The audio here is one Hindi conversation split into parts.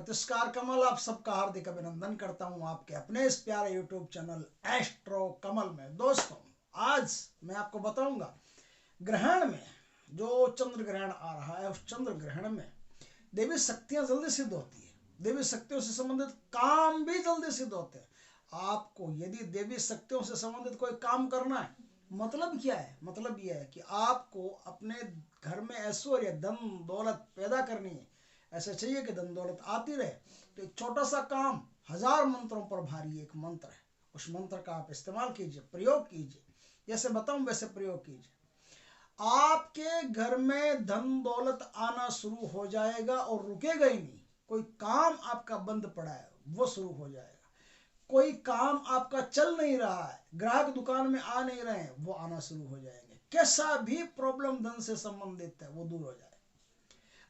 ज्योतिष्कार कमल आप सबका हार्दिक अभिनंदन करता हूं आपके अपने इस प्यारे यूट्यूब चैनल एस्ट्रो कमल में। दोस्तों, आज मैं आपको बताऊंगा ग्रहण में, जो चंद्र ग्रहण आ रहा है उस चंद्र ग्रहण में देवी शक्तियां जल्दी सिद्ध होती है। देवी शक्तियों से संबंधित काम भी जल्दी सिद्ध होते हैं। आपको यदि देवी शक्तियों से संबंधित कोई काम करना है, मतलब क्या है? मतलब यह है कि आपको अपने घर में ऐश्वर्य, धन दौलत पैदा करनी है। ऐसा चाहिए कि धन दौलत आती रहे, तो एक छोटा सा काम 1000 मंत्रों पर भारी एक मंत्र है। उस मंत्र का आप इस्तेमाल कीजिए, प्रयोग कीजिए, जैसे बताऊं वैसे प्रयोग कीजिए। आपके घर में धन दौलत आना शुरू हो जाएगा और रुकेगा ही नहीं। कोई काम आपका बंद पड़ा है वो शुरू हो जाएगा। कोई काम आपका चल नहीं रहा है, ग्राहक दुकान में आ नहीं रहे हैं, वो आना शुरू हो जाएंगे। कैसा भी प्रॉब्लम धन से संबंधित है वो दूर हो जाए।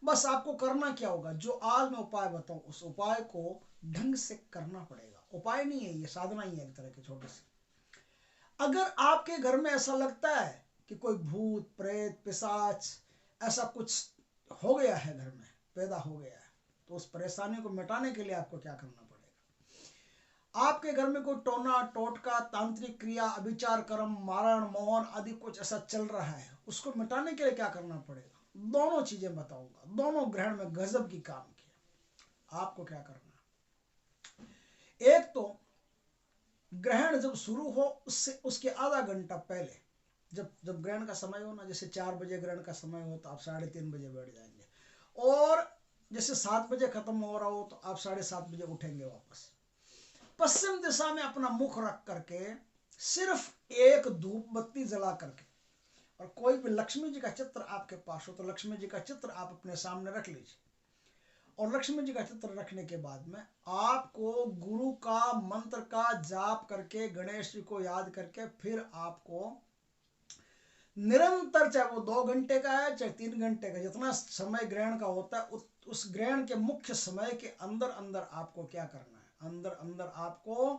बस आपको करना क्या होगा, जो आज मैं उपाय बताऊं उस उपाय को ढंग से करना पड़ेगा। उपाय नहीं है, ये साधना ही है एक तरह की छोटी सी। अगर आपके घर में ऐसा लगता है कि कोई भूत प्रेत पिशाच ऐसा कुछ हो गया है, घर में पैदा हो गया है, तो उस परेशानी को मिटाने के लिए आपको क्या करना पड़ेगा। आपके घर में कोई टोना टोटका तांत्रिक क्रिया अभिचार कर्म मारण मोहन आदि कुछ ऐसा चल रहा है, उसको मिटाने के लिए क्या करना पड़ेगा, दोनों चीजें बताऊंगा। दोनों ग्रहण में गजब की काम किया। आपको क्या करना है, एक तो ग्रहण जब शुरू हो उससे उसके आधा घंटा पहले, जब जब ग्रहण का समय हो ना, जैसे 4 बजे ग्रहण का समय हो तो आप 3:30 बजे बैठ जाएंगे, और जैसे 7 बजे खत्म हो रहा हो तो आप 7:30 बजे उठेंगे वापस। पश्चिम दिशा में अपना मुख रख करके सिर्फ एक धूप बत्ती जला करके, और कोई भी लक्ष्मी जी का चित्र आपके पास हो तो लक्ष्मी जी का चित्र आप अपने सामने रख लीजिए। और लक्ष्मी जी का चित्र रखने के बाद में आपको गुरु का मंत्र का जाप करके, गणेश जी को याद करके, फिर आपको निरंतर, चाहे वो 2 घंटे का है चाहे 3 घंटे का, जितना समय ग्रहण का होता है उस ग्रहण के मुख्य समय के अंदर अंदर आपको क्या करना है, अंदर अंदर आपको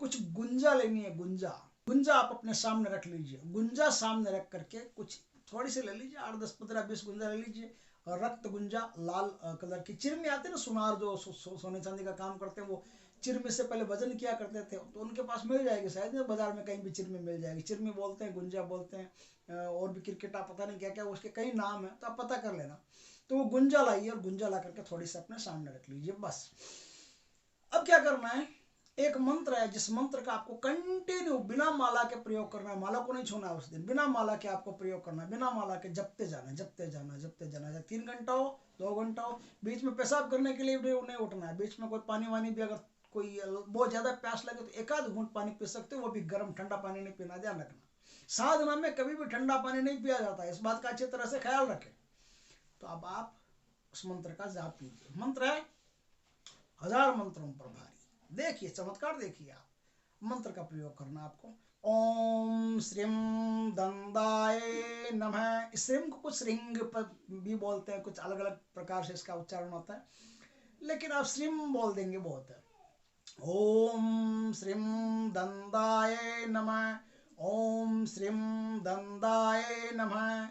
कुछ गुंजा लेनी है। गुंजा गुंजा आप अपने सामने रख लीजिए। गुंजा सामने रख करके कुछ थोड़ी सी ले लीजिए, 8 10 15 20 गुंजा ले लीजिए। और रक्त गुंजा, लाल कलर की चिरमी आती है ना, सुनार जो सोने चांदी का काम करते हैं, वो चिरमी से पहले वजन किया करते थे, तो उनके पास मिल जाएगी शायद, बाजार में कहीं भी चिरमी मिल जाएगी। चिरमी बोलते हैं, गुंजा बोलते हैं, और भी क्रिकेट आप पता नहीं क्या क्या उसके कई नाम है, तो आप पता कर लेना। तो वो गुंजा लाइए और गुंजा ला करके थोड़ी सी अपने सामने रख लीजिए। बस अब क्या करना है, एक मंत्र है जिस मंत्र का आपको कंटिन्यू बिना माला के प्रयोग करना है। माला को नहीं छूना है उस दिन, बिना माला के आपको प्रयोग करना है। बिना माला के जपते जाना, जपते जाना, जपते जाना। चाहे 3 घंटा हो 2 घंटा हो, बीच में पेशाब करने के लिए भी नहीं उठना है। बीच में कोई पानी वानी भी, अगर कोई बहुत ज्यादा प्यास लगे तो एक आध घूंट पानी पी सकते हो, वो भी गर्म, ठंडा पानी नहीं पीना, ध्यान रखना। साधना में कभी भी ठंडा पानी नहीं पिया जाता है, इस बात का अच्छी तरह से ख्याल रखें। तो अब आप उस मंत्र का जाप कीजिए। मंत्र है 1000 मंत्रों पर भारी। देखिए चमत्कार, देखिए आप मंत्र का प्रयोग करना आपको। ओम श्रीम दंदाय नमः। श्रीम को कुछ श्रृंग भी बोलते हैं, कुछ अलग अलग प्रकार से इसका उच्चारण होता है, लेकिन आप श्रीम बोल देंगे बहुत है। ओम श्रीम दंदाय नमः, ओम श्रीम दंदाय नमः।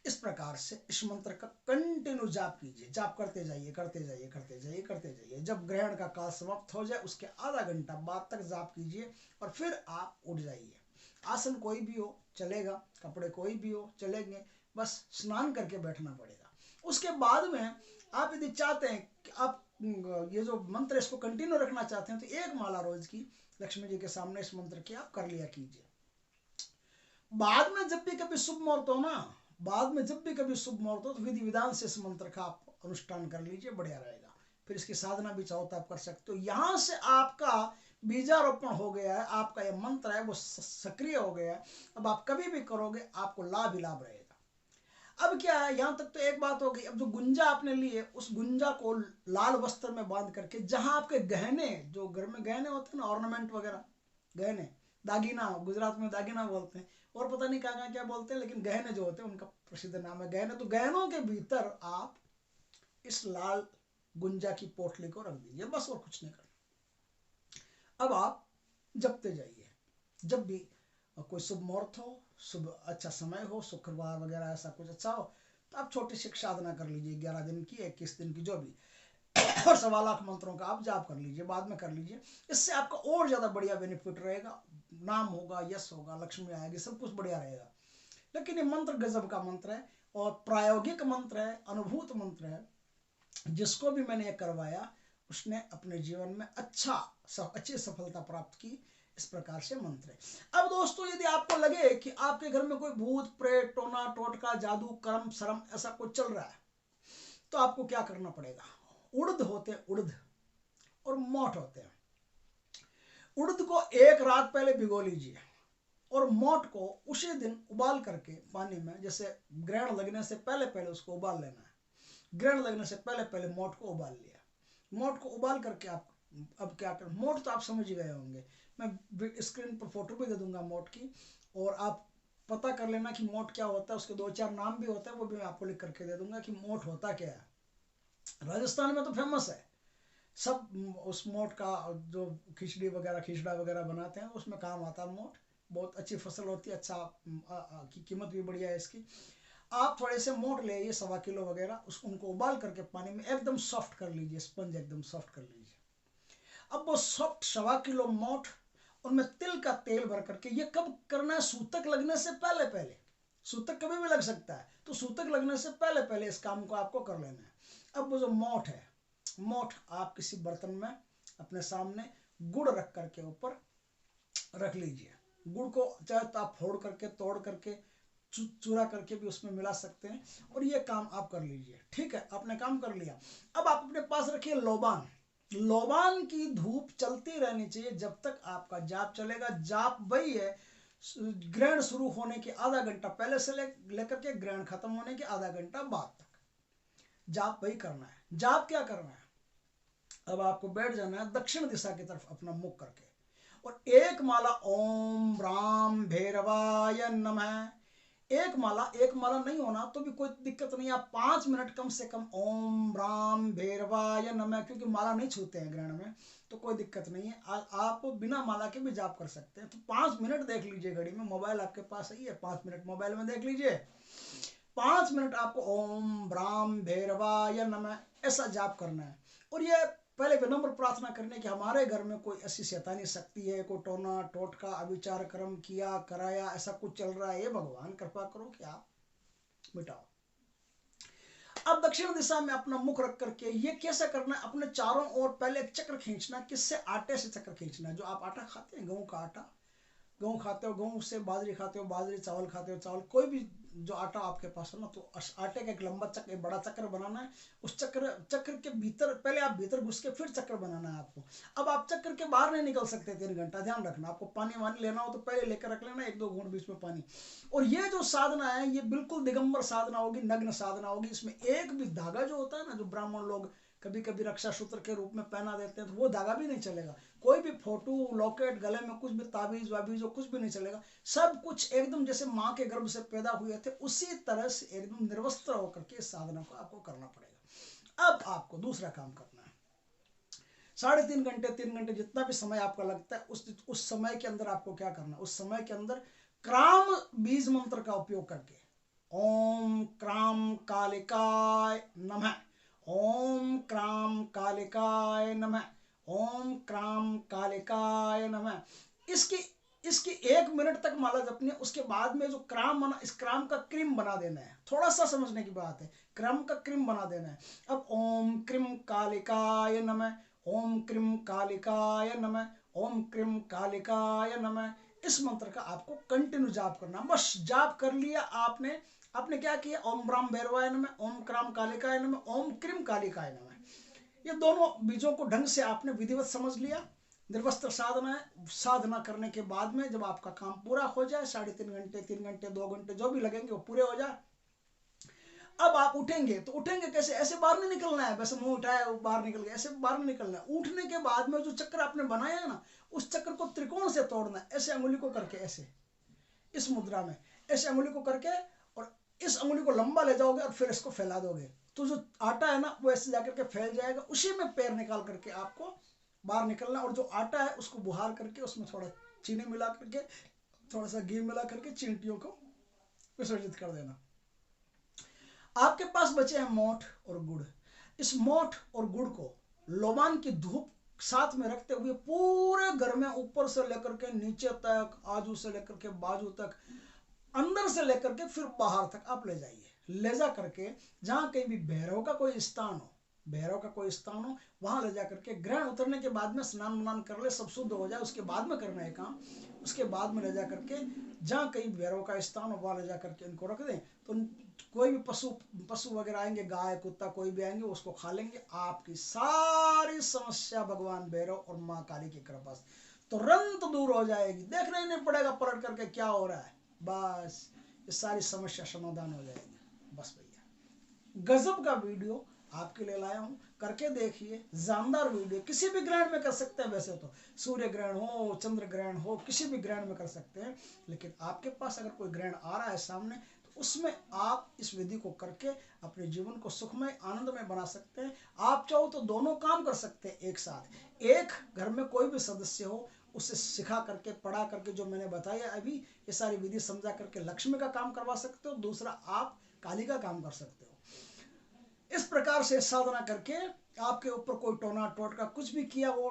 इस प्रकार से इस मंत्र का कंटिन्यू जाप कीजिए। जाप करते जाइए, करते जाइए, करते जाइए, करते जाइए। जब ग्रहण का काल समाप्त हो जाए उसके आधा घंटा बाद तक जाप कीजिए, और फिर आप उठ जाइए। आसन कोई भी हो चलेगा, कपड़े कोई भी हो चलेंगे, बस स्नान करके बैठना पड़ेगा। उसके बाद में आप यदि चाहते हैं कि आप ये जो मंत्र इसको कंटिन्यू रखना चाहते हैं, तो एक माला रोज की लक्ष्मी जी के सामने इस मंत्र की आप कर लिया कीजिए। बाद में जब भी कभी शुभ मुहूर्त हो ना, बाद में जब भी कभी शुभ मुहूर्त हो तो विधि विधान से इस मंत्र का आप अनुष्ठान कर लीजिए, बढ़िया रहेगा। फिर इसकी साधना भी चाहो तो आप कर सकते हो। यहां से आपका बीजारोपण हो गया है, आपका ये मंत्र है वो सक्रिय हो गया है। अब आप कभी भी करोगे आपको लाभ ही लाभ रहेगा। अब क्या है, यहां तक तो एक बात हो गई। अब जो गुंजा आपने ली है, उस गुंजा को लाल वस्त्र में बांध करके, जहां आपके गहने, जो घर में गहने होते हैं ना, ऑर्नामेंट वगैरह, गहने, दागिना, गुजरात में दागिना बोलते हैं, और पता नहीं क्या क्या बोलते हैं, लेकिन गहने जो होते हैं उनका प्रसिद्ध नाम है गहने। तो गहनों के भीतर आप इस लाल गुंजा की पोटली को रख दीजिए, बस और कुछ नहीं करना। अब आप जपते जाइए। जब भी कोई शुभ मुहूर्त हो, शुभ अच्छा समय हो, शुक्रवार वगैरह ऐसा कुछ अच्छा हो, तो आप छोटी सी साधना कर लीजिए, 11 दिन की, 21 दिन की, जो भी। और 1.25 लाख मंत्रों का आप जाप कर लीजिए, बाद में कर लीजिए। इससे आपका और ज़्यादा बढ़िया बेनिफिट रहेगा, नाम होगा, यश होगा, लक्ष्मी आएगी, सब कुछ बढ़िया रहेगा। लेकिन ये मंत्र गजब का मंत्र है और प्रायोगिक मंत्र है, अनुभूत मंत्र है। जिसको भी मैंने ये करवाया उसने अपने जीवन में अच्छी सफलता प्राप्त की। इस प्रकार से मंत्र है। अब दोस्तों, यदि आपको लगे कि आपके घर में कोई भूत प्रेत टोना टोटका जादू कर्म शर्म ऐसा कुछ चल रहा है, तो आपको क्या करना पड़ेगा। उड़द होते हैं, उड़द और मोठ होते हैं। उड़द को एक रात पहले भिगो लीजिए और मोठ को उसी दिन उबाल करके पानी में, जैसे ग्रहण लगने से पहले पहले उसको उबाल लेना है। ग्रहण लगने से पहले पहले मोठ को उबाल लिया। मोठ को उबाल करके आप अब क्या करें, मोठ तो आप समझ ही गए होंगे, मैं स्क्रीन पर फोटो भी दे दूंगा मोठ की, और आप पता कर लेना कि मोठ क्या होता है। उसके 2-4 नाम भी होते हैं, वो भी मैं आपको लिख करके दे दूंगा कि मोठ होता क्या है। राजस्थान में तो फेमस है सब, उस मोठ का जो खिचड़ी वगैरह खिचड़ा वगैरह बनाते हैं उसमें काम आता है मोठ। बहुत अच्छी फसल होती है, अच्छा की कीमत भी बढ़िया है इसकी। आप थोड़े से मोठ ले आइए, 1.25 किलो वगैरह, उसको उनको उबाल करके पानी में एकदम सॉफ्ट कर लीजिए, स्पंज एकदम सॉफ्ट कर लीजिए। अब वो सॉफ्ट 1.25 किलो मोठ, उनमें तिल का तेल भर करके, ये कब करना है, सूतक लगने से पहले पहले। सूतक कभी भी लग सकता है, तो सूतक लगने से पहले पहले इस काम को आपको कर लेना है। अब वो जो मोठ है, मोठ आप किसी बर्तन में अपने सामने गुड़ रख करके ऊपर रख लीजिए। गुड़ को चाहे तो आप फोड़ करके तोड़ करके चूरा करके भी उसमें मिला सकते हैं, और ये काम आप कर लीजिए। ठीक है, आपने काम कर लिया। अब आप अपने पास रखिए लोबान। लोबान की धूप चलती रहनी चाहिए जब तक आपका जाप चलेगा। जाप वही है, ग्रहण शुरू होने के आधा घंटा पहले से लेकर के ग्रहण खत्म होने के आधा घंटा बाद तक जाप वही करना है। जाप क्या करना है, अब आपको बैठ जाना है दक्षिण दिशा की तरफ अपना मुख करके, और एक माला ओम राम भैरवाय नमः। एक माला नहीं होना तो भी कोई दिक्कत नहीं, आप 5 मिनट कम से कम ओम राम भैरवाय नमः, क्योंकि माला नहीं छूते हैं ग्रहण में, तो कोई दिक्कत नहीं है। आप बिना माला के भी जाप कर सकते हैं। तो 5 मिनट देख लीजिए घड़ी में, मोबाइल आपके पास ही है, 5 मिनट मोबाइल में देख लीजिए। 5 मिनट आपको ओम राम भैरवाय नमः ऐसा जाप करना है। और ये पहले विनम्र प्रार्थना करने कि हमारे घर में कोई ऐसी शैतानी शक्ति है, कोई टोना टोटका अविचार कर्म किया कराया ऐसा कुछ चल रहा है, ये भगवान कृपा करो कि आप मिटाओ। अब दक्षिण दिशा में अपना मुख रख करके ये कैसे करना है, अपने चारों ओर पहले एक चक्र खींचना। किससे, आटे से चक्र खींचना है। जो आप आटा खाते हैं, गेहूं का आटा, गेहूँ खाते हो गेहूँ से, बाजरी खाते हो बाजरी, चावल खाते हो चावल, कोई भी जो आटा आपके पास है ना, तो आटे का एक लंबा चक्र, एक बड़ा चक्र बनाना है। उस चक्र के भीतर पहले आप भीतर घुस के फिर चक्र बनाना है आपको। अब आप चक्कर के बाहर नहीं निकल सकते 3 घंटा, ध्यान रखना। आपको पानी वानी लेना हो तो पहले लेकर रख लेना 1-2 घूंट बीच में पानी। और ये जो साधना है ये बिल्कुल दिगंबर साधना होगी, नग्न साधना होगी। इसमें एक भी धागा जो होता है ना, जो ब्राह्मण लोग कभी कभी रक्षा सूत्र के रूप में पहना देते हैं, तो वो धागा भी नहीं चलेगा। कोई भी फोटो लॉकेट गले में कुछ भी ताबीज वाबीज कुछ भी नहीं चलेगा। सब कुछ एकदम जैसे माँ के गर्भ से पैदा हुए थे उसी तरह से एकदम निर्वस्त्र होकर के इस साधना को आपको करना पड़ेगा। अब आपको दूसरा काम करना है। 3.5 घंटे 3 घंटे जितना भी समय आपका लगता है, उस समय के अंदर आपको क्या करना है, उस समय के अंदर क्राम बीज मंत्र का उपयोग करके ओम क्राम कालिकाय नमः, ओम क्राम कालिकाय नमः, ओम क्राम कालिकाय नमः, इसकी इसकी 1 मिनट तक माला जपनी है। उसके बाद में जो क्राम बना, इस क्राम का क्रीम बना देना है। थोड़ा सा समझने की बात है, क्राम का क्रीम बना देना है। अब ओम क्रीम कालिकाय नमः, ओम क्रीम कालिकाय नमः, ओम क्रीम कालिकाय नमः, इस मंत्र का आपको कंटिन्यू जाप करना। बस जाप कर लिया आपने। आपने क्या किया, ओम राम भैरवाय नमः, ओम क्राम कालिकाय नमः, ओम क्रीम कालिकाय नमः, ये दोनों बीजों को ढंग से आपने विधिवत समझ लिया। निर्वस्त्र साधना है। साधना करने के बाद में जब आपका काम पूरा हो जाए, 3.5 घंटे 3 घंटे 2 घंटे जो भी लगेंगे वो पूरे हो जाए, अब आप उठेंगे। तो उठेंगे कैसे, ऐसे बाहर नहीं निकलना है, वैसे मुंह उठाया बाहर निकल गया, ऐसे बाहर नहीं निकलना है। उठने के बाद में जो चक्र आपने बनाया है ना, उस चक्र को त्रिकोण से तोड़ना है। ऐसे अंगुली को करके, ऐसे इस मुद्रा में ऐसे अंगुली को करके, और इस अंगुली को लंबा ले जाओगे और फिर इसको फैला दोगे, तो जो आटा है ना वो ऐसे जाकर के फैल जाएगा। उसी में पैर निकाल करके आपको बाहर निकलना, और जो आटा है उसको बुहार करके उसमें थोड़ा चीनी मिला करके, थोड़ा सा घी मिला करके चींटियों को विसर्जित कर देना। आपके पास बचे हैं मोठ और गुड़। इस मोठ और गुड़ को लोबान की धूप साथ में रखते हुए पूरे घर में ऊपर से लेकर के नीचे तक, आजू से लेकर के बाजू तक, अंदर से लेकर के फिर बाहर तक आप ले जाइए। ले जा करके जहां कहीं भी भैरव का कोई स्थान हो, भैरव का कोई स्थान हो, वहां ले जा करके ग्रहण उतरने के बाद में स्नान वनान कर ले, सब शुद्ध हो जाए, उसके बाद में करना है काम। उसके बाद में ले जा करके जहाँ कहीं भैरव का स्थान हो वहां ले जा करके इनको रख दें, तो कोई भी पशु वगैरह आएंगे, गाय कुत्ता कोई भी आएंगे, उसको खा लेंगे। आपकी सारी समस्या भगवान भैरव और माँ काली की कृपा से तुरंत दूर हो जाएगी। देखना ही नहीं पड़ेगा पलट करके क्या हो रहा है, बस ये सारी समस्या समाधान हो जाएगी। बस भैया, गजब का वीडियो आपके लिए लाया हूं, करके देखिए। जानदार वीडियो, किसी भी ग्रहण में कर सकते हैं। वैसे तो सूर्य ग्रहण हो, चंद्र ग्रहण हो, किसी भी ग्रहण में कर सकते हैं, लेकिन आपके पास अगर कोई ग्रहण आ रहा है सामने, तो उसमें आप इस विधि को करके अपने जीवन को सुखमय आनंदमय बना सकते हैं। आप चाहो तो दोनों काम कर सकते हैं एक साथ। एक घर में कोई भी सदस्य हो, उसे सिखा करके, पढ़ा करके, जो मैंने बताया अभी, ये सारी विधि समझा करके लक्ष्मी का काम करवा सकते हो। दूसरा, आप काली का काम कर सकते हो। इस प्रकार से साधना करके आपके ऊपर कोई टोना टोटका कुछ भी किया, वो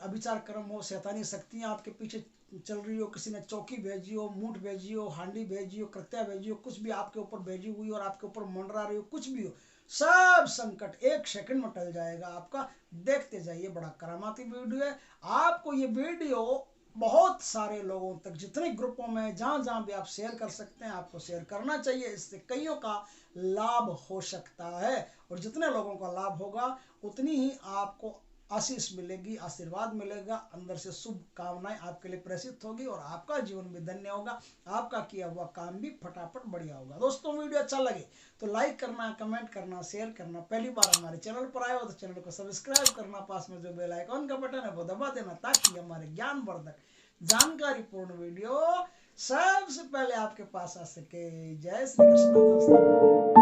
अभिचार कर्म हो, शैतानी शक्तियां आपके पीछे चल रही हो, किसी ने चौकी भेजी हो, मूठ भेजी हो, हांडी भेजी हो, कृत्या भेजी हो, कुछ भी आपके ऊपर भेजी हुई और आपके ऊपर मंडरा रही हो, कुछ भी हो, सब संकट एक सेकंड में टल जाएगा आपका। देखते जाइए, बड़ा करामाती वीडियो है। आपको ये वीडियो बहुत सारे लोगों तक, जितने ग्रुपों में, जहां जहां भी आप शेयर कर सकते हैं, आपको शेयर करना चाहिए। इससे कईयों का लाभ हो सकता है, और जितने लोगों का लाभ होगा उतनी ही आपको आशीष मिलेगी, आशीर्वाद मिलेगा, अंदर से शुभ कामनाएं आपके लिए प्रेषित होगी, और आपका जीवन भी धन्य होगा, आपका किया हुआ काम भी फटाफट बढ़िया होगा। दोस्तों, वीडियो अच्छा लगे तो लाइक करना, कमेंट करना, शेयर करना। पहली बार हमारे चैनल पर आए हो तो चैनल को सब्सक्राइब करना, पास में जो बेल आइकॉन का बटन है वो दबा देना, ताकि हमारे ज्ञानवर्धक जानकारी पूर्ण वीडियो सबसे पहले आपके पास आ सके। जय श्री कृष्ण दोस्तों।